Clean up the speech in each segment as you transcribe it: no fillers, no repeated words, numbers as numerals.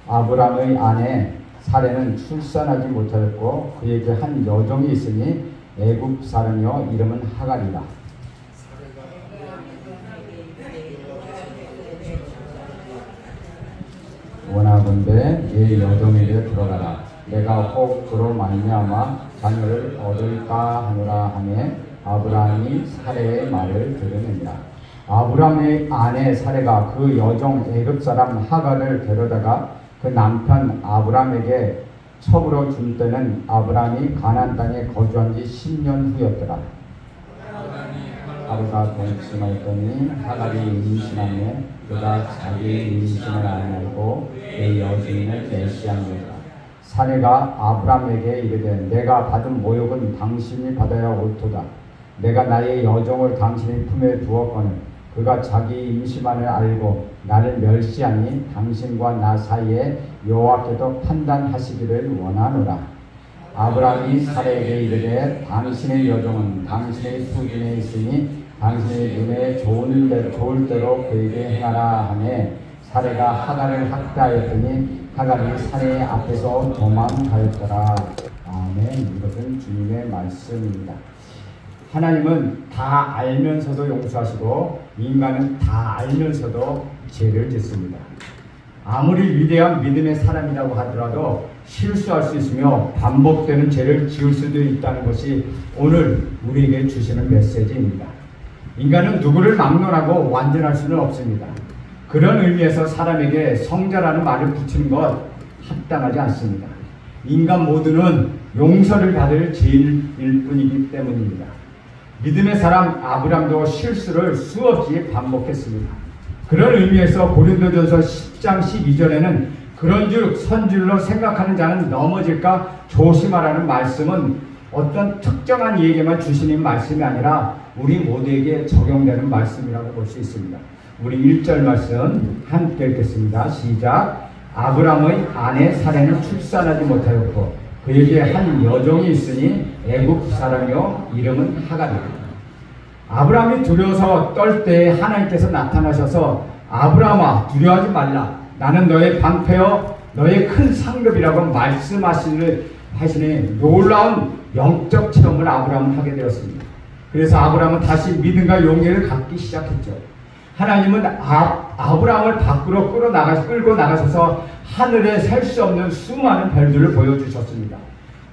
아브람의 아내 사레는 출산하지 못하였고 그에게 한 여종이 있으니 애굽 사람이요 이름은 하갈이라. 원하건대 네 여종에게 들어가라. 내가 혹 그로 말미암아 자녀를 얻을까 하노라 하매 아브라함이 사레의 말을 들으니라. 아브라함의 아내 사레가 그 여종 애굽 사람 하갈을 데려다가 그 남편 아브라함에게 첩으로 준 때는 아브라함이 가나안 땅에 거주한 지 10년 후였더라. 하루가 동침하였더니 하갈이 임신하며 그가 자기 임신을 알고 내 여주인을 메시하니라. 사레가 아브라함에게 이르되 내가 받은 모욕은 당신이 받아야 옳도다. 내가 나의 여종을 당신의 품에 두었거늘 그가 자기 임신만을 알고 나를 멸시하니 당신과 나 사이에 여호와께서 판단하시기를 원하노라. 아브라함이 사레에게 이르되 당신의 여종은 당신의 수중에 있으니 당신의 눈에 좋을 대로 그에게 행하라 하매 사레가 하갈을 학대하였더니 하갈이 사레 앞에서 도망하였더라. 아멘. 이것은 주님의 말씀입니다. 하나님은 다 알면서도 용서하시고 인간은 다 알면서도 죄를 짓습니다. 아무리 위대한 믿음의 사람이라고 하더라도 실수할 수 있으며 반복되는 죄를 지을 수도 있다는 것이 오늘 우리에게 주시는 메시지입니다. 인간은 누구를 막론하고 완전할 수는 없습니다. 그런 의미에서 사람에게 성자라는 말을 붙이는 것 합당하지 않습니다. 인간 모두는 용서를 받을 죄인일 뿐이기 때문입니다. 믿음의 사람 아브람도 실수를 수없이 반복했습니다. 그런 의미에서 고린도전서 10장 12절에는 그런즉 선줄로 생각하는 자는 넘어질까 조심하라는 말씀은 어떤 특정한 이에게만 주시는 말씀이 아니라 우리 모두에게 적용되는 말씀이라고 볼 수 있습니다. 우리 1절 말씀 함께 읽겠습니다. 시작. 아브람의 아내 사레는 출산하지 못하였고 그에게 한 여종이 있으니 애굽 사람이요 이름은 하갈이라. 아브람이 두려워서 떨 때에 하나님께서 나타나셔서 아브람아 두려워하지 말라. 나는 너의 방패여 너의 큰 상급이라고 말씀하시니 놀라운 영적 체험을 아브람은 하게 되었습니다. 그래서 아브람은 다시 믿음과 용기를 갖기 시작했죠. 하나님은 아브람을 밖으로 끌고 나가셔서 하늘에 셀 수 없는 수많은 별들을 보여주셨습니다.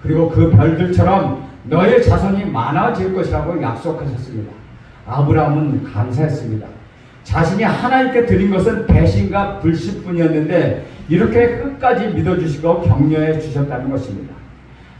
그리고 그 별들처럼 너의 자손이 많아질 것이라고 약속하셨습니다. 아브람은 감사했습니다. 자신이 하나님께 드린 것은 배신과 불신뿐이었는데 이렇게 끝까지 믿어주시고 격려해 주셨다는 것입니다.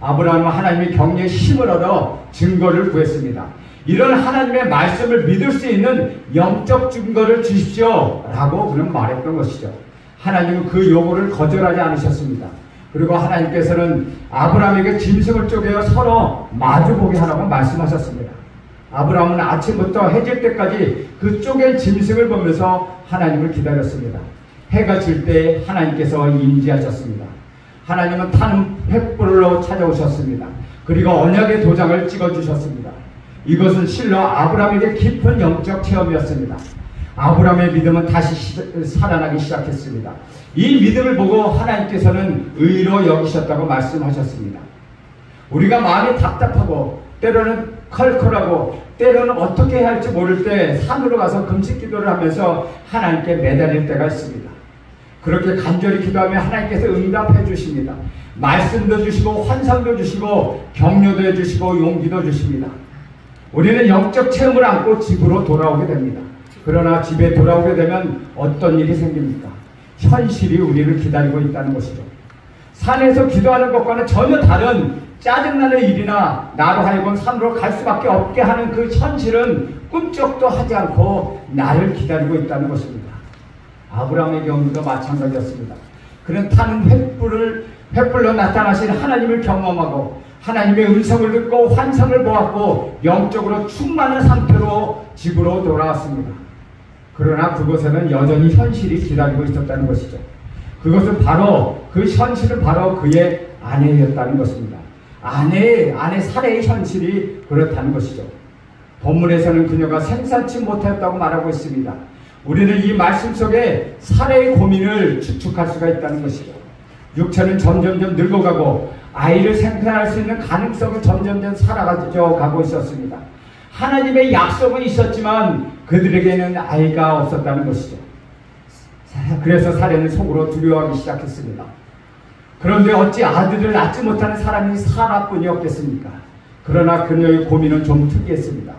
아브라함은 하나님의 격려에 힘을 얻어 증거를 구했습니다. 이런 하나님의 말씀을 믿을 수 있는 영적 증거를 주십시오 라고 그는 말했던 것이죠. 하나님은 그 요구를 거절하지 않으셨습니다. 그리고 하나님께서는 아브라함에게 짐승을 쪼개어 서로 마주보게 하라고 말씀하셨습니다. 아브라함은 아침부터 해질 때까지 그 쪼갠 짐승을 보면서 하나님을 기다렸습니다. 해가 질 때 하나님께서 임재하셨습니다. 하나님은 타는 횃불로 찾아오셨습니다. 그리고 언약의 도장을 찍어주셨습니다. 이것은 실로 아브라함에게 깊은 영적 체험이었습니다. 아브라함의 믿음은 다시 살아나기 시작했습니다. 이 믿음을 보고 하나님께서는 의로 여기셨다고 말씀하셨습니다. 우리가 마음이 답답하고 때로는 컬컬하고 때로는 어떻게 해야 할지 모를 때 산으로 가서 금식 기도를 하면서 하나님께 매달릴 때가 있습니다. 그렇게 간절히 기도하면 하나님께서 응답해 주십니다. 말씀도 주시고 환상도 주시고 격려도 해주시고 용기도 주십니다. 우리는 영적 체험을 안고 집으로 돌아오게 됩니다. 그러나 집에 돌아오게 되면 어떤 일이 생깁니까? 현실이 우리를 기다리고 있다는 것이죠. 산에서 기도하는 것과는 전혀 다른 짜증나는 일이나 나로 하여금 산으로 갈 수밖에 없게 하는 그 현실은 꿈쩍도 하지 않고 나를 기다리고 있다는 것입니다. 아브라함의 경우도 마찬가지였습니다. 그는 타는 횃불로 나타나신 하나님을 경험하고 하나님의 음성을 듣고 환상을 보았고 영적으로 충만한 상태로 집으로 돌아왔습니다. 그러나 그곳에는 여전히 현실이 기다리고 있었다는 것이죠. 그것은 바로 그 현실은 바로 그의 아내였다는 것입니다. 아내 사레의 현실이 그렇다는 것이죠. 본문에서는 그녀가 생산치 못했다고 말하고 있습니다. 우리는 이 말씀 속에 사레의 고민을 추측할 수가 있다는 것이죠. 육체는 점점점 늙어가고 아이를 생산할 수 있는 가능성을 점점점 사라져 있었습니다. 하나님의 약속은 있었지만 그들에게는 아이가 없었다는 것이죠. 그래서 사례는 속으로 두려워하기 시작했습니다. 그런데 어찌 아들을 낳지 못하는 사람이 사라뿐이었겠습니까? 그러나 그녀의 고민은 좀 특이했습니다.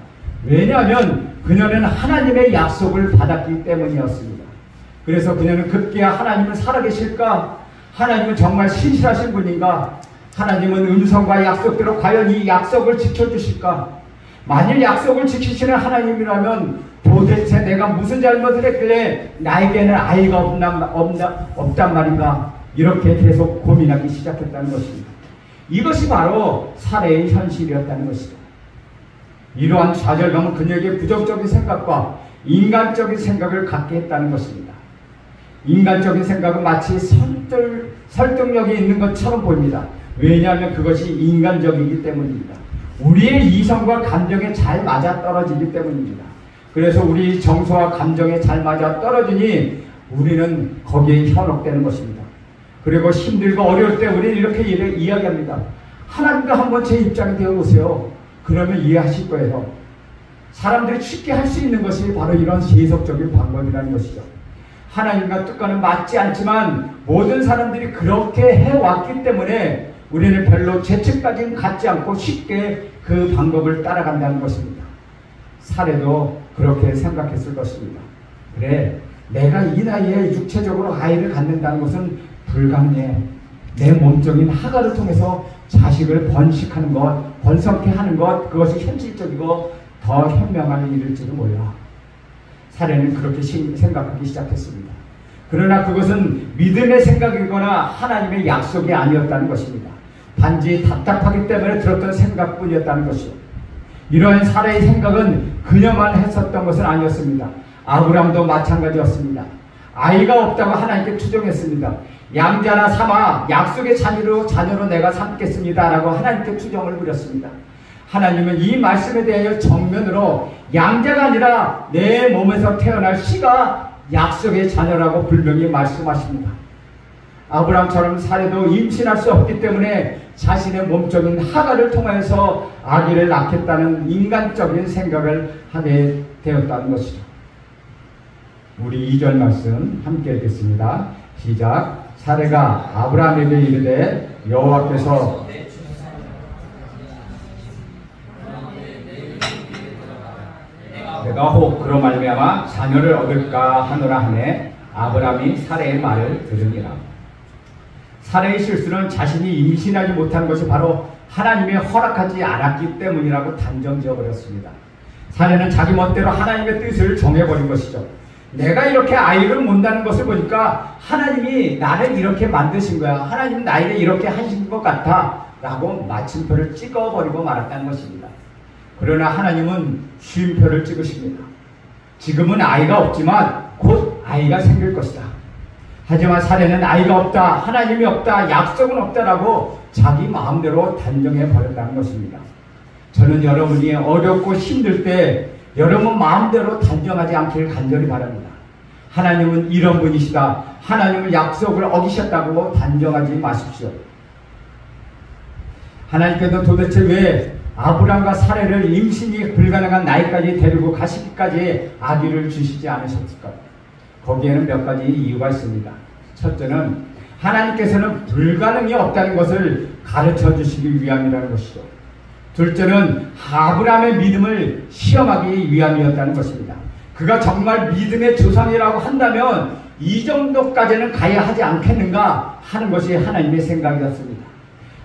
왜냐하면 그녀는 하나님의 약속을 받았기 때문이었습니다. 그래서 그녀는 급기야 하나님은 살아계실까? 하나님은 정말 신실하신 분인가? 하나님은 음성과 약속대로 과연 이 약속을 지켜주실까? 만일 약속을 지키시는 하나님이라면 도대체 내가 무슨 잘못을 했길래 나에게는 아이가 없단 말인가? 이렇게 계속 고민하기 시작했다는 것입니다. 이것이 바로 사례의 현실이었다는 것이죠. 이러한 좌절감은 그녀에게 부정적인 생각과 인간적인 생각을 갖게 했다는 것입니다. 인간적인 생각은 마치 설득력이 있는 것처럼 보입니다. 왜냐하면 그것이 인간적이기 때문입니다. 우리의 이성과 감정에 잘 맞아떨어지기 때문입니다. 그래서 우리 정서와 감정에 잘 맞아떨어지니 우리는 거기에 현혹되는 것입니다. 그리고 힘들고 어려울 때 우리는 이렇게 이야기합니다. 하나님과 한번 제 입장이 되어보세요. 그러면 이해하실 거예요. 사람들이 쉽게 할 수 있는 것이 바로 이런 세속적인 방법이라는 것이죠. 하나님과 뜻과는 맞지 않지만 모든 사람들이 그렇게 해왔기 때문에 우리는 별로 죄책까지는 갖지 않고 쉽게 그 방법을 따라간다는 것입니다. 사례도 그렇게 생각했을 것입니다. 그래, 내가 이 나이에 육체적으로 아이를 갖는다는 것은 불가능해. 내 몸적인 하가를 통해서 자식을 번식하는 것, 번성케 하는 것, 그것이 현실적이고 더 현명한 일일지도 몰라. 사례는 그렇게 생각하기 시작했습니다. 그러나 그것은 믿음의 생각이거나 하나님의 약속이 아니었다는 것입니다. 단지 답답하기 때문에 들었던 생각뿐이었다는 것이요. 이러한 사례의 생각은 그녀만 했었던 것은 아니었습니다. 아브라함도 마찬가지였습니다. 아이가 없다고 하나님께 투정했습니다. 양자나 삼아 약속의 자녀로 내가 삼겠습니다 라고 하나님께 투정을 부렸습니다. 하나님은 이 말씀에 대하여 정면으로 양자가 아니라 내 몸에서 태어날 씨가 약속의 자녀라고 분명히 말씀하십니다. 아브라함처럼 사례도 임신할 수 없기 때문에 자신의 몸적인 하가를 통해서 아기를 낳겠다는 인간적인 생각을 하게 되었다는 것이죠. 우리 2절 말씀 함께 읽겠습니다. 시작. 사례가 아브라함에게 이르되 여호와께서 내가 혹 그로 말미암아 자녀를 얻을까 하노라 하매 아브라함이 사례의 말을 들으니라. 사례의 실수는 자신이 임신하지 못한 것이 바로 하나님이 허락하지 않았기 때문이라고 단정지어버렸습니다. 사례는 자기 멋대로 하나님의 뜻을 정해버린 것이죠. 내가 이렇게 아이를 못 낳는 것을 보니까 하나님이 나를 이렇게 만드신 거야. 하나님은 나를 이렇게 하신 것 같아 라고 마침표를 찍어버리고 말았다는 것입니다. 그러나 하나님은 쉼표를 찍으십니다. 지금은 아이가 없지만 곧 아이가 생길 것이다. 하지만 사례는 아이가 없다, 하나님이 없다, 약속은 없다라고 자기 마음대로 단정해 버렸다는 것입니다. 저는 여러분이 어렵고 힘들 때 여러분 마음대로 단정하지 않기를 간절히 바랍니다. 하나님은 이런 분이시다. 하나님은 약속을 어기셨다고 단정하지 마십시오. 하나님께서 도대체 왜 아브람과 사례를 임신이 불가능한 나이까지 데리고 가시기까지 아기를 주시지 않으셨을까요? 거기에는 몇 가지 이유가 있습니다. 첫째는 하나님께서는 불가능이 없다는 것을 가르쳐 주시기 위함이라는 것이죠. 둘째는 아브라함의 믿음을 시험하기 위함이었다는 것입니다. 그가 정말 믿음의 조상이라고 한다면 이 정도까지는 가야 하지 않겠는가 하는 것이 하나님의 생각이었습니다.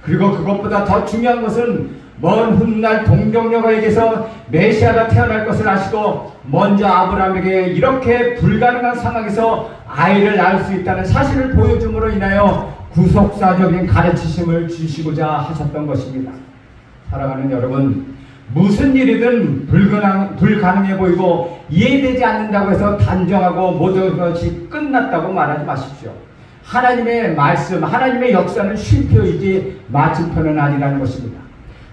그리고 그것보다 더 중요한 것은 먼 훗날 동정녀가에게서 메시아가 태어날 것을 아시고 먼저 아브라함에게 이렇게 불가능한 상황에서 아이를 낳을 수 있다는 사실을 보여줌으로 인하여 구속사적인 가르치심을 주시고자 하셨던 것입니다. 사랑하는 여러분, 무슨 일이든 불가능해 보이고 이해되지 않는다고 해서 단정하고 모든 것이 끝났다고 말하지 마십시오. 하나님의 말씀, 하나님의 역사는 쉼표이지 마침표는 아니라는 것입니다.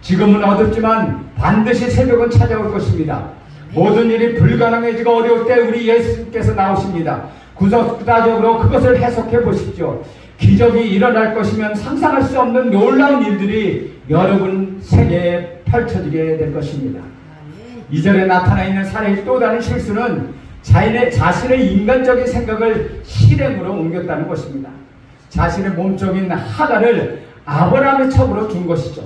지금은 어둡지만 반드시 새벽은 찾아올 것입니다. 모든 일이 불가능해지고 어려울 때 우리 예수님께서 나오십니다. 구속사적으로 그것을 해석해 보십시오. 기적이 일어날 것이면 상상할 수 없는 놀라운 일들이 여러분 세계에 펼쳐지게 될 것입니다. 이전에 나타나 있는 사례의 또 다른 실수는 자신의 인간적인 생각을 실행으로 옮겼다는 것입니다. 자신의 몸적인 하갈을 아브라함의 첩으로 준 것이죠.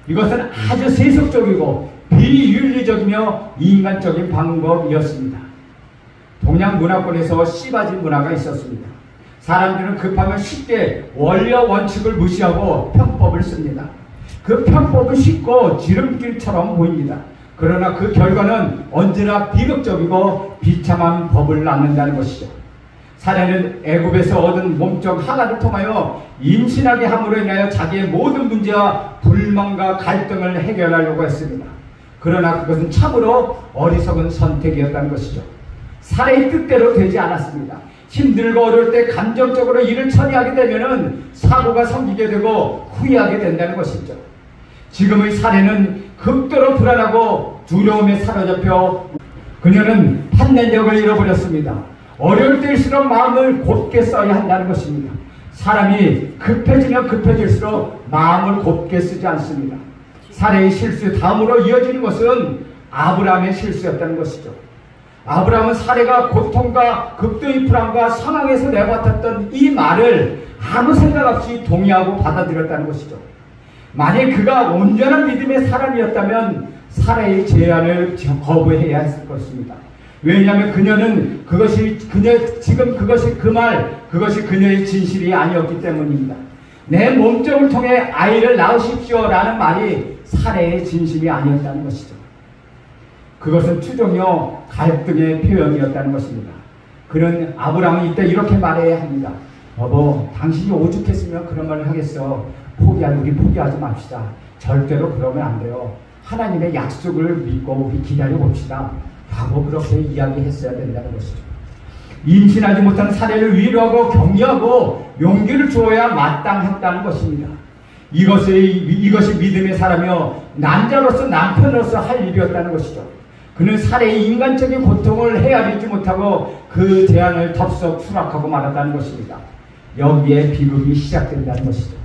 이것은 아주 세속적이고 비윤리적이며 인간적인 방법이었습니다. 동양 문화권에서 씨바지 문화가 있었습니다. 사람들은 급하면 쉽게 원리와 원칙을 무시하고 편법을 씁니다. 그 편법은 쉽고 지름길처럼 보입니다. 그러나 그 결과는 언제나 비극적이고 비참한 법을 낳는다는 것이죠. 사례는 애굽에서 얻은 몸적 하갈을 통하여 임신하게 함으로 인하여 자기의 모든 문제와 불만과 갈등을 해결하려고 했습니다. 그러나 그것은 참으로 어리석은 선택이었다는 것이죠. 사례의 뜻대로 되지 않았습니다. 힘들고 어려울 때 감정적으로 일을 처리하게 되면은 사고가 생기게 되고 후회하게 된다는 것이죠. 지금의 사례는 극도로 불안하고 두려움에 사로잡혀 그녀는 판단력을 잃어버렸습니다. 어려울 때일수록 마음을 곧게 써야 한다는 것입니다. 사람이 급해지면 급해질수록 마음을 곧게 쓰지 않습니다. 사례의 실수 다음으로 이어지는 것은 아브라함의 실수였다는 것이죠. 아브라함은 사례가 고통과 극도의 불안과 상황에서 내뱉었던 이 말을 아무 생각 없이 동의하고 받아들였다는 것이죠. 만약 그가 온전한 믿음의 사람이었다면 사례의 제안을 거부해야 했을 것입니다. 왜냐하면 그녀는 그것이 그녀의 진실이 아니었기 때문입니다. 내 몸종을 통해 아이를 낳으십시오라는 말이 사례의 진실이 아니었다는 것이죠. 그것은 추종요 갈등의 표현이었다는 것입니다. 그는 아브라함은 이때 이렇게 말해야 합니다. 여보, 당신이 오죽했으면 그런 말을 하겠어. 우리 포기하지 맙시다. 절대로 그러면 안 돼요. 하나님의 약속을 믿고 우리 기다려 봅시다. 라고 그렇게 이야기했어야 된다는 것이죠. 임신하지 못한 사례를 위로하고 격려하고 용기를 주어야 마땅했다는 것입니다. 이것이 믿음의 사람이요 남자로서 남편으로서 할 일이었다는 것이죠. 그는 사례의 인간적인 고통을 헤아리지 못하고 그 제안을 덥석 수락하고 말았다는 것입니다. 여기에 비극이 시작된다는 것이죠.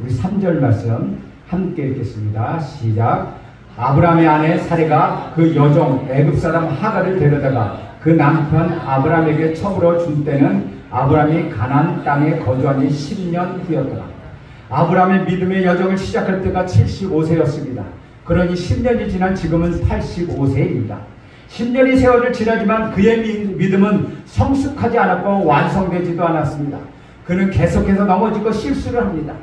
우리 3절 말씀 함께 읽겠습니다. 시작. 아브라함의 아내 사례가 그 여종 애굽 사람 하갈을 데려다가 그 남편 아브라함에게 첩으로 준 때는 아브라함이 가나안 땅에 거주한 지 10년 후였더라. 아브라함의 믿음의 여정을 시작할 때가 75세였습니다. 그러니 10년이 지난 지금은 85세입니다. 10년의 세월을 지나지만 그의 믿음은 성숙하지 않았고 완성되지도 않았습니다. 그는 계속해서 넘어지고 실수를 합니다.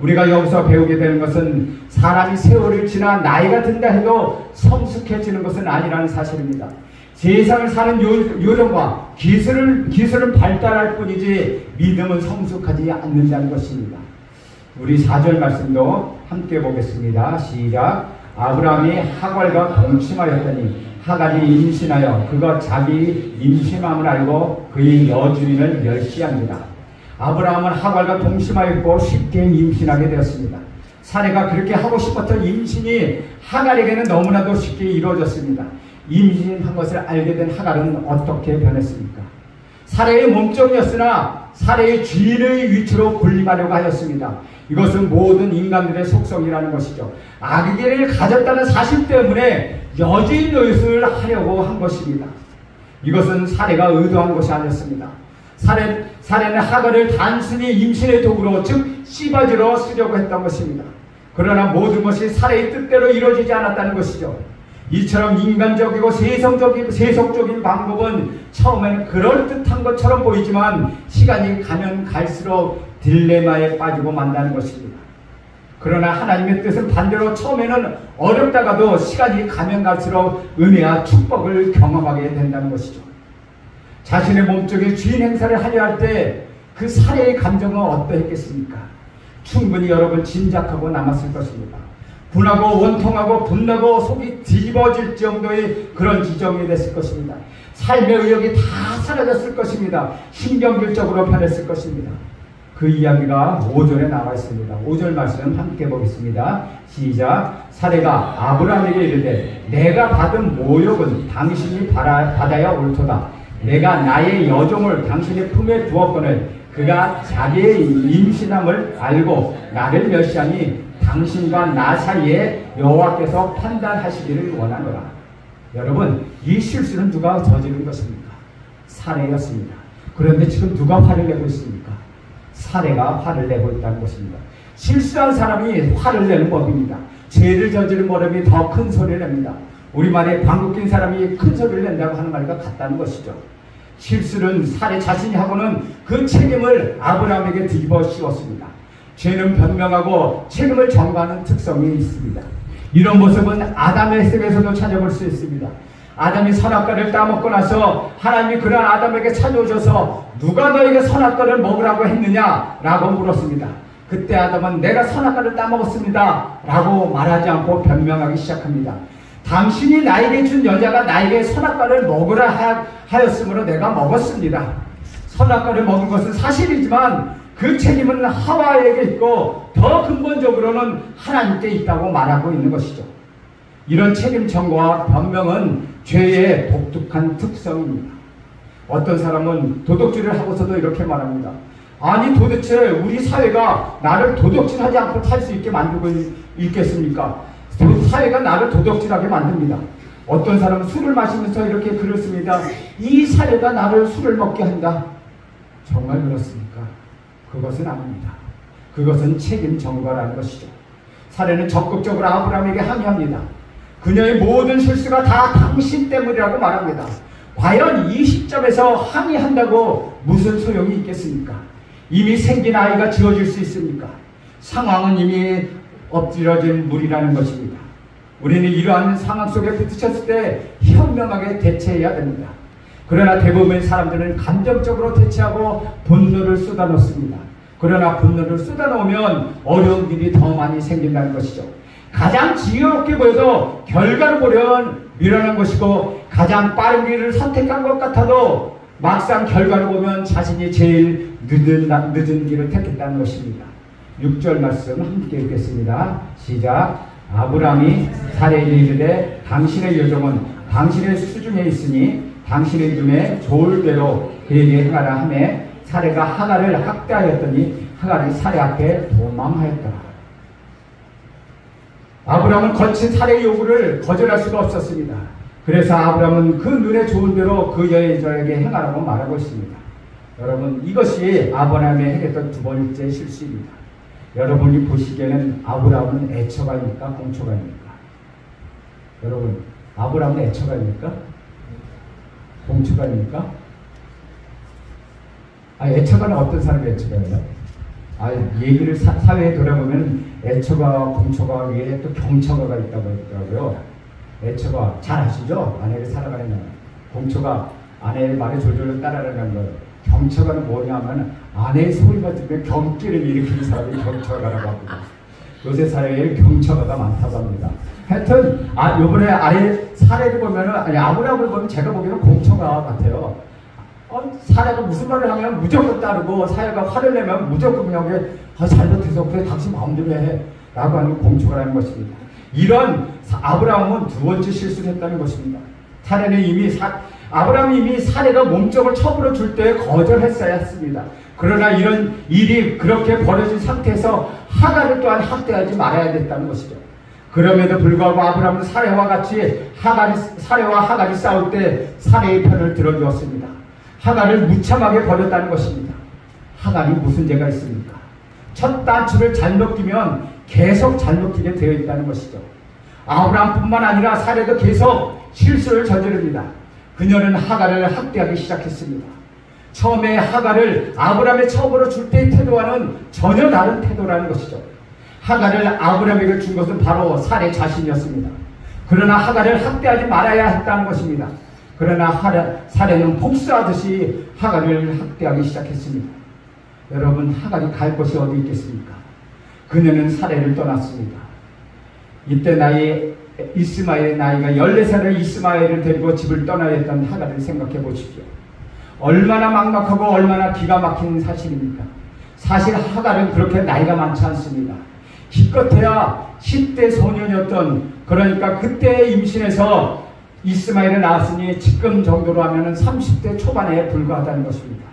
우리가 여기서 배우게 되는 것은 사람이 세월을 지나 나이가 든다 해도 성숙해지는 것은 아니라는 사실입니다. 세상을 사는 요령과 기술은 발달할 뿐이지 믿음은 성숙하지 않는다는 것입니다. 우리 4절 말씀도 함께 보겠습니다. 시작. 아브라함이 하갈과 동침하였더니 하갈이 임신하여 그가 자기 임신함을 알고 그의 여주인을 멸시합니다. 아브라함은 하갈과 동침하였고 쉽게 임신하게 되었습니다. 사례가 그렇게 하고 싶었던 임신이 하갈에게는 너무나도 쉽게 이루어졌습니다. 임신한 것을 알게 된 하갈은 어떻게 변했습니까? 사례의 몸종이었으나 사례의 주인의 위치로 군림하려고 하였습니다. 이것은 모든 인간들의 속성이라는 것이죠. 아기를 가졌다는 사실 때문에 여주인 노릇을 하려고 한 것입니다. 이것은 사례가 의도한 것이 아니었습니다. 사례는 하갈을 단순히 임신의 도구로 즉 씨바지로 쓰려고 했던 것입니다. 그러나 모든 것이 사례의 뜻대로 이루어지지 않았다는 것이죠. 이처럼 인간적이고 세속적인 방법은 처음엔 그럴듯한 것처럼 보이지만 시간이 가면 갈수록 딜레마에 빠지고 만다는 것입니다. 그러나 하나님의 뜻은 반대로 처음에는 어렵다가도 시간이 가면 갈수록 은혜와 축복을 경험하게 된다는 것이죠. 자신의 몸속에 주인 행사를 하려 할 때 그 사례의 감정은 어떠했겠습니까? 충분히 여러분 짐작하고 남았을 것입니다. 분하고 원통하고 분나고 속이 뒤집어질 정도의 그런 지정이 됐을 것입니다. 삶의 의욕이 다 사라졌을 것입니다. 신경질적으로 변했을 것입니다. 그 이야기가 5절에 나와 있습니다. 5절 말씀 함께 보겠습니다. 시작. 사례가 아브라함에게 이르되 내가 받은 모욕은 당신이 받아야 옳도다. 내가 나의 여종을 당신의 품에 두었거늘 그가 자기의 임신함을 알고 나를 멸시하니 당신과 나 사이에 여호와께서 판단하시기를 원하노라. 여러분, 이 실수는 누가 저지른 것입니까? 사례였습니다. 그런데 지금 누가 화를 내고 있습니까? 사례가 화를 내고 있다는 것입니다. 실수한 사람이 화를 내는 법입니다. 죄를 저지른 사람이 더 큰 소리를 냅니다. 우리말에 방귀 낀 사람이 큰 소리를 낸다고 하는 말과 같다는 것이죠. 실수는 사례 자신이 하고는 그 책임을 아브라함에게 뒤집어 씌웠습니다. 죄는 변명하고 책임을 전가하는 특성이 있습니다. 이런 모습은 아담의 셈에서도 찾아볼 수 있습니다. 아담이 선악과를 따먹고 나서 하나님이 그런 아담에게 찾아오셔서 누가 너에게 선악과를 먹으라고 했느냐? 라고 물었습니다. 그때 아담은 내가 선악과를 따먹었습니다 라고 말하지 않고 변명하기 시작합니다. 당신이 나에게 준 여자가 나에게 선악과를 먹으라 하였으므로 내가 먹었습니다. 선악과를 먹은 것은 사실이지만 그 책임은 하와에게 있고 더 근본적으로는 하나님께 있다고 말하고 있는 것이죠. 이런 책임 전가와 변명은 죄의 독특한 특성입니다. 어떤 사람은 도덕질을 하고서도 이렇게 말합니다. 아니 도대체 우리 사회가 나를 도덕질하지 않고 살 수 있게 만들고 있겠습니까? 사회가 나를 도덕질하게 만듭니다. 어떤 사람은 술을 마시면서 이렇게 글을 씁니다. 이 사회가 나를 술을 먹게 한다. 정말 그렇습니까? 그것은 아닙니다. 그것은 책임 전가라는 것이죠. 사례는 적극적으로 아브라함에게 항의합니다. 그녀의 모든 실수가 다 당신 때문이라고 말합니다. 과연 이 시점에서 항의한다고 무슨 소용이 있겠습니까? 이미 생긴 아이가 지어질 수 있습니까? 상황은 이미 엎드려진 물이라는 것입니다. 우리는 이러한 상황 속에 부딪혔을 때 현명하게 대처해야 됩니다. 그러나 대부분의 사람들은 감정적으로 대처하고 분노를 쏟아놓습니다. 그러나 분노를 쏟아놓으면 어려운 일이 더 많이 생긴다는 것이죠. 가장 지혜롭게 보여도 결과를 보려면 미련한 것이고 가장 빠른 길을 선택한 것 같아도 막상 결과를 보면 자신이 제일 늦은 길을 택했다는 것입니다. 6절 말씀 함께 읽겠습니다. 시작. 아브라함이 사레에게 이르되 당신의 여종은 당신의 수중에 있으니 당신의 눈에 좋을 대로 그에게 행하라 하매 사레가 하갈을 학대하였더니 하갈이 사레 앞에 도망하였더라. 아브라함은 거친 사레의 요구를 거절할 수가 없었습니다. 그래서 아브라함은 그 눈에 좋은 대로 그 여자에게 행하라고 말하고 있습니다. 여러분, 이것이 아브라함이 행했던 두 번째 실수입니다. 여러분이 보시기에는 아브라함은 애처가입니까? 공처가입니까? 여러분, 아브라함은 애처가입니까? 공처가입니까? 애처가는 어떤 사람이 애처가예요? 얘기를 사회에 돌아보면 애처가, 공처가 위에 또 경처가가 있다고 하더라고요. 애처가 잘 아시죠? 아내를 사랑하는 날. 공처가 아내의 말에 졸졸 따라가는 거예요. 경처가는 뭐냐면 아내의 소리가 들으면 경기를 일으키는 사람이 경처가라고 합니다. 요새 사회에 경처가가 많다고 합니다. 하여튼 요번에 아래 사례를 보면은 아브라함을 보면 제가 보기에는 공처가 같아요. 사례가 무슨 말을 하면 무조건 따르고 사회가 화를 내면 무조건 그냥 잘못해서 그래 당신 마음대로 해 라고 하는 공처가라는 것입니다. 이런 아브라함은 두 번째 실수를 했다는 것입니다. 아브라함이 이미 사례가 몸종을 처분해 줄 때 거절했어야 했습니다. 그러나 이런 일이 그렇게 벌어진 상태에서 하갈을 또한 학대하지 말아야 됐다는 것이죠. 그럼에도 불구하고 아브라함은 사례와 같이 사례와 하갈이 싸울 때 사례의 편을 들어주었습니다. 하갈을 무참하게 버렸다는 것입니다. 하갈이 무슨 죄가 있습니까? 첫 단추를 잘못 끼면 계속 잘못 끼게 되어 있다는 것이죠. 아브라함뿐만 아니라 사례도 계속 실수를 저지릅니다. 그녀는 하갈을 학대하기 시작했습니다. 처음에 하갈을 아브라함의 처음으로 줄 때의 태도와는 전혀 다른 태도라는 것이죠. 하갈을 아브라함에게 준 것은 바로 사례 자신이었습니다. 그러나 하갈을 학대하지 말아야 했다는 것입니다. 그러나 사례는 복수하듯이 하갈을 학대하기 시작했습니다. 여러분, 하갈이 갈 곳이 어디 있겠습니까? 그녀는 사례를 떠났습니다. 이때 이스마엘의 나이가 14살의 이스마엘을 데리고 집을 떠나야 했던 하갈을 생각해 보십시오. 얼마나 막막하고 얼마나 기가 막힌 사실입니까? 사실 하갈은 그렇게 나이가 많지 않습니다. 기껏해야 10대 소년이었던, 그러니까 그때 임신해서 이스마엘을 낳았으니 지금 정도로 하면 30대 초반에 불과하다는 것입니다.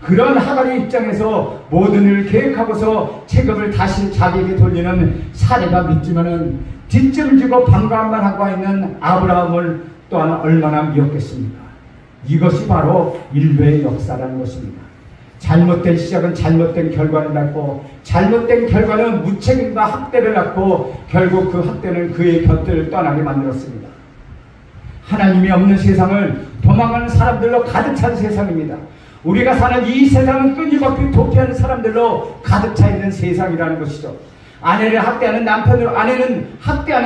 그런 하갈의 입장에서 모든 일을 계획하고서 책임을 다시 자기에게 돌리는 사례가 믿지만은 뒷짐을 지고 반감만 하고 있는 아브라함을 또한 얼마나 미웠겠습니까? 이것이 바로 인류의 역사라는 것입니다. 잘못된 시작은 잘못된 결과를 낳고 잘못된 결과는 무책임과 학대를 낳고 결국 그 학대는 그의 곁을 떠나게 만들었습니다. 하나님이 없는 세상을 도망가는 사람들로 가득 찬 세상입니다. 우리가 사는 이 세상은 끊임없이 도피하는 사람들로 가득 차 있는 세상이라는 것이죠. 아내는 학대하는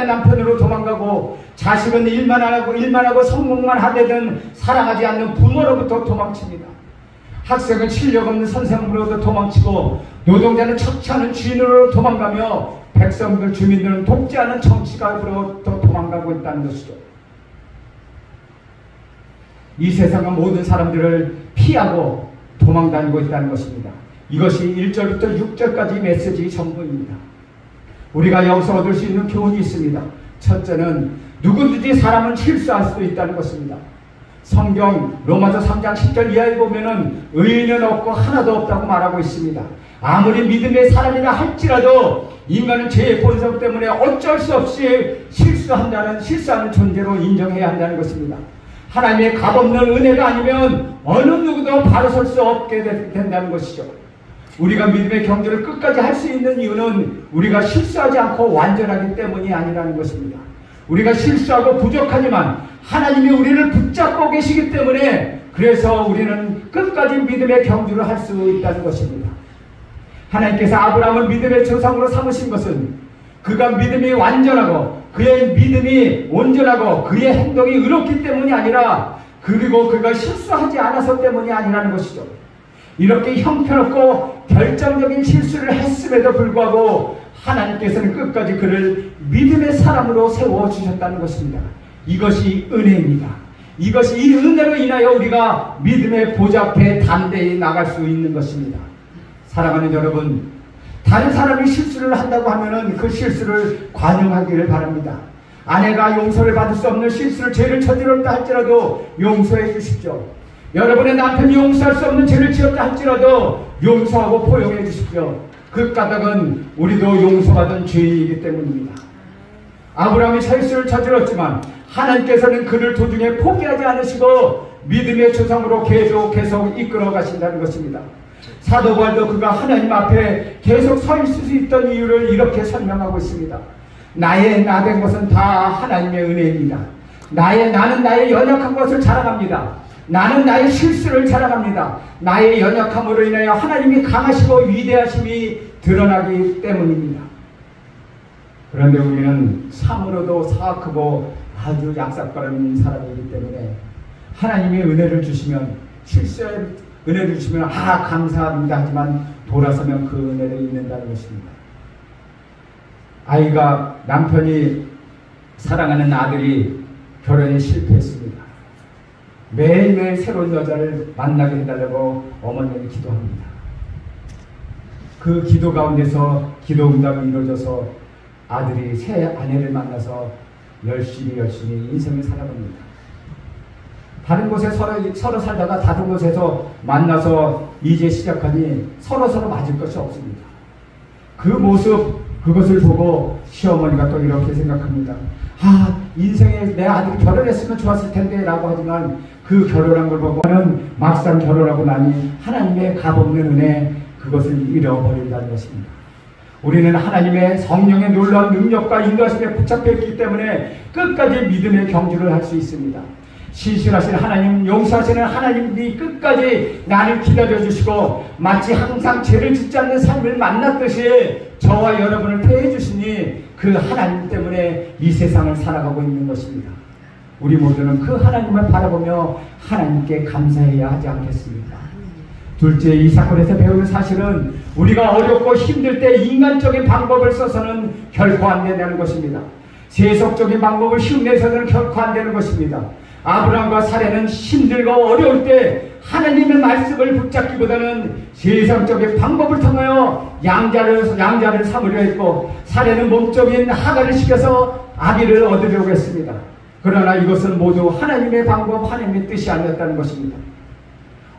남편으로 도망가고 자식은 일만 하고 성공만 하려든 사랑하지 않는 부모로부터 도망칩니다. 학생은 실력 없는 선생으로부터 도망치고 노동자는 척추하는 주인으로 도망가며 백성들 주민들은 독재하는 정치가로부터 도망가고 있다는 것이죠. 이 세상은 모든 사람들을 피하고 도망다니고 있다는 것입니다. 이것이 1절부터 6절까지 메시지 전부입니다. 우리가 여기서 얻을 수 있는 교훈이 있습니다. 첫째는 누구든지 사람은 실수할 수도 있다는 것입니다. 성경 로마서 3장 10절 이하에 보면은 의인은 없고 하나도 없다고 말하고 있습니다. 아무리 믿음의 사람이라 할지라도 인간은 죄의 본성 때문에 어쩔 수 없이 실수하는 존재로 인정해야 한다는 것입니다. 하나님의 값없는 은혜가 아니면 어느 누구도 바로 설 수 없게 된다는 것이죠. 우리가 믿음의 경주를 끝까지 할 수 있는 이유는 우리가 실수하지 않고 완전하기 때문이 아니라는 것입니다. 우리가 실수하고 부족하지만 하나님이 우리를 붙잡고 계시기 때문에 그래서 우리는 끝까지 믿음의 경주를 할 수 있다는 것입니다. 하나님께서 아브라함을 믿음의 조상으로 삼으신 것은 그가 믿음이 완전하고 그의 믿음이 온전하고 그의 행동이 의롭기 때문이 아니라 그리고 그가 실수하지 않아서 때문이 아니라는 것이죠. 이렇게 형편없고 결정적인 실수를 했음에도 불구하고 하나님께서는 끝까지 그를 믿음의 사람으로 세워주셨다는 것입니다. 이것이 은혜입니다. 이것이 이 은혜로 인하여 우리가 믿음의 보좌 앞에 담대히 나갈 수 있는 것입니다. 사랑하는 여러분, 다른 사람이 실수를 한다고 하면은 그 실수를 관용하기를 바랍니다. 아내가 용서를 받을 수 없는 실수를 죄를 저질렀다 할지라도 용서해 주십시오. 여러분의 남편이 용서할 수 없는 죄를 지었다 할지라도 용서하고 포용해 주십시오. 그 까닭은 우리도 용서받은 죄인이기 때문입니다. 아브라함이 실수를 저질렀지만 하나님께서는 그를 도중에 포기하지 않으시고 믿음의 조상으로 계속 이끌어 가신다는 것입니다. 사도 바울도 그가 하나님 앞에 계속 서 있을 수 있던 이유를 이렇게 설명하고 있습니다. 나의 나된 것은 다 하나님의 은혜입니다. 나는 나의 연약한 것을 자랑합니다. 나는 나의 실수를 자랑합니다. 나의 연약함으로 인하여 하나님이 강하시고 위대하심이 드러나기 때문입니다. 그런데 우리는 참으로도 사악하고 아주 약삭거리는 사람이기 때문에 하나님이 은혜를 주시면 은혜를 주시면 감사합니다 하지만 돌아서면 그 은혜를 잊는다는 것입니다. 남편이 사랑하는 아들이 결혼에 실패했습니다. 매일매일 새로운 여자를 만나게 해달라고 어머니는 기도합니다. 그 기도 가운데서 기도 응답이 이루어져서 아들이 새 아내를 만나서 열심히 인생을 살아갑니다. 다른 곳에 서로 살다가 다른 곳에서 만나서 이제 시작하니 서로 맞을 것이 없습니다. 그 모습, 그것을 보고 시어머니가 또 이렇게 생각합니다. 인생에 내 아들이 결혼했으면 좋았을 텐데 라고 하지만 그 결혼한 걸 보고는 막상 결혼하고 나니 하나님의 값없는 은혜, 그것을 잃어버린다는 것입니다. 우리는 하나님의 성령의 놀라운 능력과 인도하심에 붙잡혀있기 때문에 끝까지 믿음의 경주를 할 수 있습니다. 신실하신 하나님, 용서하시는 하나님이 끝까지 나를 기다려주시고 마치 항상 죄를 짓지 않는 삶을 만났듯이 저와 여러분을 대해주시니 그 하나님 때문에 이 세상을 살아가고 있는 것입니다. 우리 모두는 그 하나님을 바라보며 하나님께 감사해야 하지 않겠습니까? 둘째, 이 사건에서 배우는 사실은 우리가 어렵고 힘들 때 인간적인 방법을 써서는 결코 안 된다는 것입니다. 세속적인 방법을 흉내서는 결코 안 되는 것입니다. 아브라함과 사례는 힘들고 어려울 때 하나님의 말씀을 붙잡기보다는 세상적인 방법을 통하여 양자를 삼으려 했고, 사례는 몸적인 하갈을 시켜서 아기를 얻으려고 했습니다. 그러나 이것은 모두 하나님의 방법, 하나님의 뜻이 아니었다는 것입니다.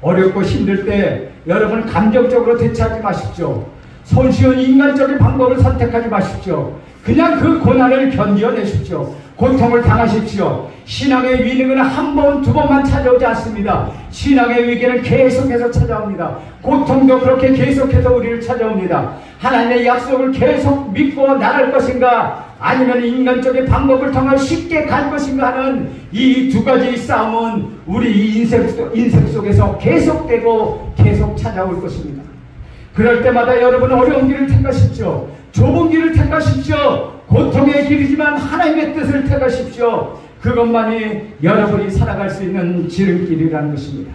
어렵고 힘들 때 여러분 감정적으로 대처하지 마십시오. 손쉬운 인간적인 방법을 선택하지 마십시오. 그냥 그 고난을 견뎌내십시오. 고통을 당하십시오. 신앙의 위기는 한 번, 두 번만 찾아오지 않습니다. 신앙의 위기는 계속해서 찾아옵니다. 고통도 그렇게 계속해서 우리를 찾아옵니다. 하나님의 약속을 계속 믿고 나갈 것인가, 아니면 인간적인 방법을 통해 쉽게 갈 것인가 하는 이 두 가지 싸움은 우리 인생 속에서 계속되고 계속 찾아올 것입니다. 그럴 때마다 여러분 어려운 길을 택하십시오. 좁은 길을 택하십시오. 고통의 길이지만 하나님의 뜻을 택하십시오. 그것만이 여러분이 살아갈 수 있는 지름길이라는 것입니다.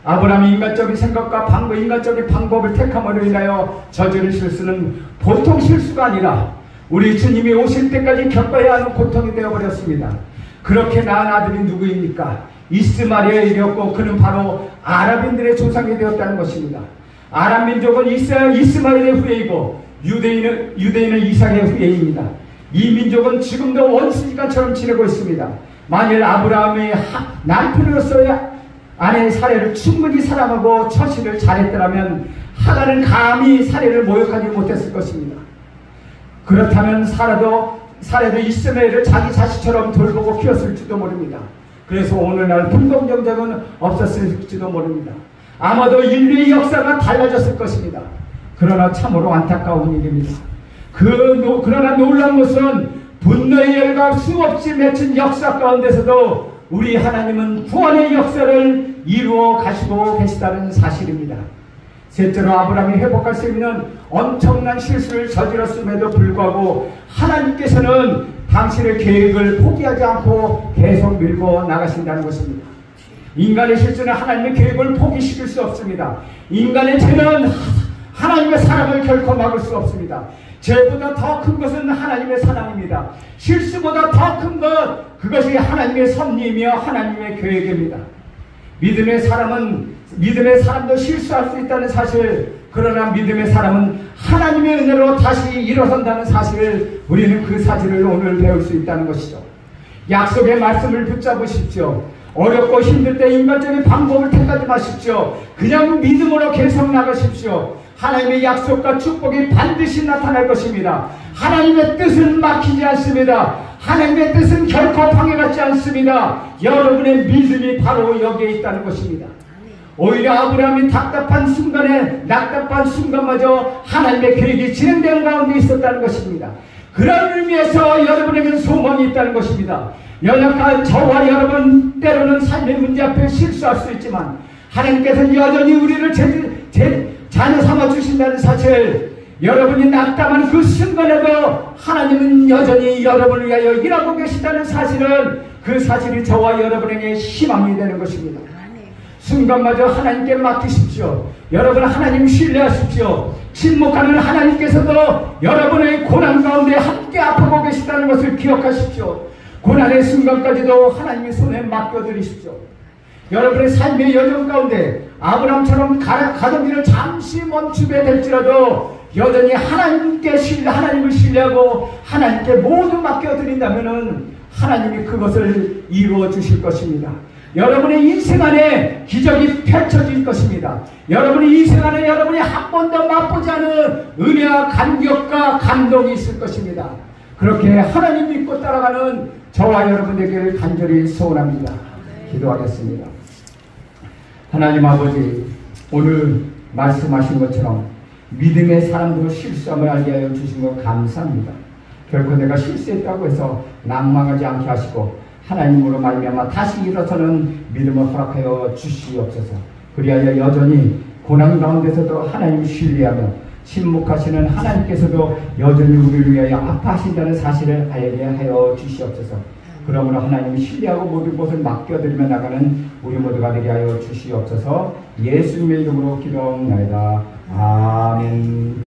아브라함이 인간적인 생각과 인간적인 방법을 택함으로 인하여 저지른 실수는 보통 실수가 아니라 우리 주님이 오실 때까지 겪어야 하는 고통이 되어버렸습니다. 그렇게 낳은 아들이 누구입니까? 이스마엘이었고 그는 바로 아랍인들의 조상이 되었다는 것입니다. 아랍 민족은 이스마엘의 후예이고 유대인은 이삭의 후예입니다. 이 민족은 지금도 원수지간처럼 지내고 있습니다. 만일 아브라함의 남편으로서의 아내의 사례를 충분히 사랑하고 처신을 잘했더라면 하갈은 감히 사례를 모욕하지 못했을 것입니다. 그렇다면 사라도 이스마엘을 자기 자식처럼 돌보고 키웠을지도 모릅니다. 그래서 오늘날 불공정적은 없었을지도 모릅니다. 아마도 인류의 역사가 달라졌을 것입니다. 그러나 참으로 안타까운 일입니다. 그러나 놀라운 것은 분노의 열과 수없이 맺힌 역사 가운데서도 우리 하나님은 구원의 역사를 이루어 가시고 계시다는 사실입니다. 셋째로 아브라함이 회복할 수 있는 엄청난 실수를 저질렀음에도 불구하고 하나님께서는 당신의 계획을 포기하지 않고 계속 밀고 나가신다는 것입니다. 인간의 실수는 하나님의 계획을 포기시킬 수 없습니다. 인간의 죄는 하나님의 사랑을 결코 막을 수 없습니다. 죄보다 더 큰 것은 하나님의 사랑입니다. 실수보다 더 큰 것, 그것이 하나님의 섭리이며 하나님의 계획입니다. 믿음의 사람도 실수할 수 있다는 사실, 그러나 믿음의 사람은 하나님의 은혜로 다시 일어선다는 사실을, 우리는 그 사실을 오늘 배울 수 있다는 것이죠. 약속의 말씀을 붙잡으십시오. 어렵고 힘들 때 인간적인 방법을 택하지 마십시오. 그냥 믿음으로 계속 나가십시오. 하나님의 약속과 축복이 반드시 나타날 것입니다. 하나님의 뜻은 막히지 않습니다. 하나님의 뜻은 결코 방해받지 않습니다. 여러분의 믿음이 바로 여기에 있다는 것입니다. 오히려 아브라함이 낙답한 순간마저 하나님의 계획이 진행되는 가운데 있었다는 것입니다. 그런 의미에서 여러분에게는 소망이 있다는 것입니다. 연약한 저와 여러분, 때로는 삶의 문제 앞에 실수할 수 있지만 하나님께서는 여전히 우리를 자녀 삼아 주신다는 사실, 여러분이 낙담한 그 순간에도 하나님은 여전히 여러분을 위하여 일하고 계시다는 사실은, 그 사실이 저와 여러분에게 희망이 되는 것입니다. 순간마저 하나님께 맡기십시오. 여러분 하나님 신뢰하십시오. 침묵하는 하나님께서도 여러분의 고난 가운데 함께 아파하고 계시다는 것을 기억하십시오. 고난의 순간까지도 하나님의 손에 맡겨드리십시오. 여러분의 삶의 여정 가운데 아브라함처럼 가정일을 잠시 멈추게 될지라도 여전히 하나님을 신뢰하고 하나님께 모두 맡겨드린다면 하나님이 그것을 이루어 주실 것입니다. 여러분의 인생 안에 기적이 펼쳐질 것입니다. 여러분의 인생 안에 여러분이 한 번도 맛보지 않은 은혜와 감격과 감동이 있을 것입니다. 그렇게 하나님 믿고 따라가는 저와 여러분에게 간절히 소원합니다. 기도하겠습니다. 하나님 아버지, 오늘 말씀하신 것처럼 믿음의 사람들로 실수함을 알게 하여 주신 것 감사합니다. 결코 내가 실수했다고 해서 낭망하지 않게 하시고 하나님으로 말미암아 다시 일어서는 믿음을 허락하여 주시옵소서. 그리하여 여전히 고난 가운데서도 하나님을 신뢰하며 침묵하시는 하나님께서도 여전히 우리를 위하여 아파하신다는 사실을 알게 하여 주시옵소서. 그러므로 하나님을 신뢰하고 모든 것을 맡겨드리며 나가는 우리 모두가 되게 하여 주시옵소서. 예수님의 이름으로 기도하옵나이다. 아멘.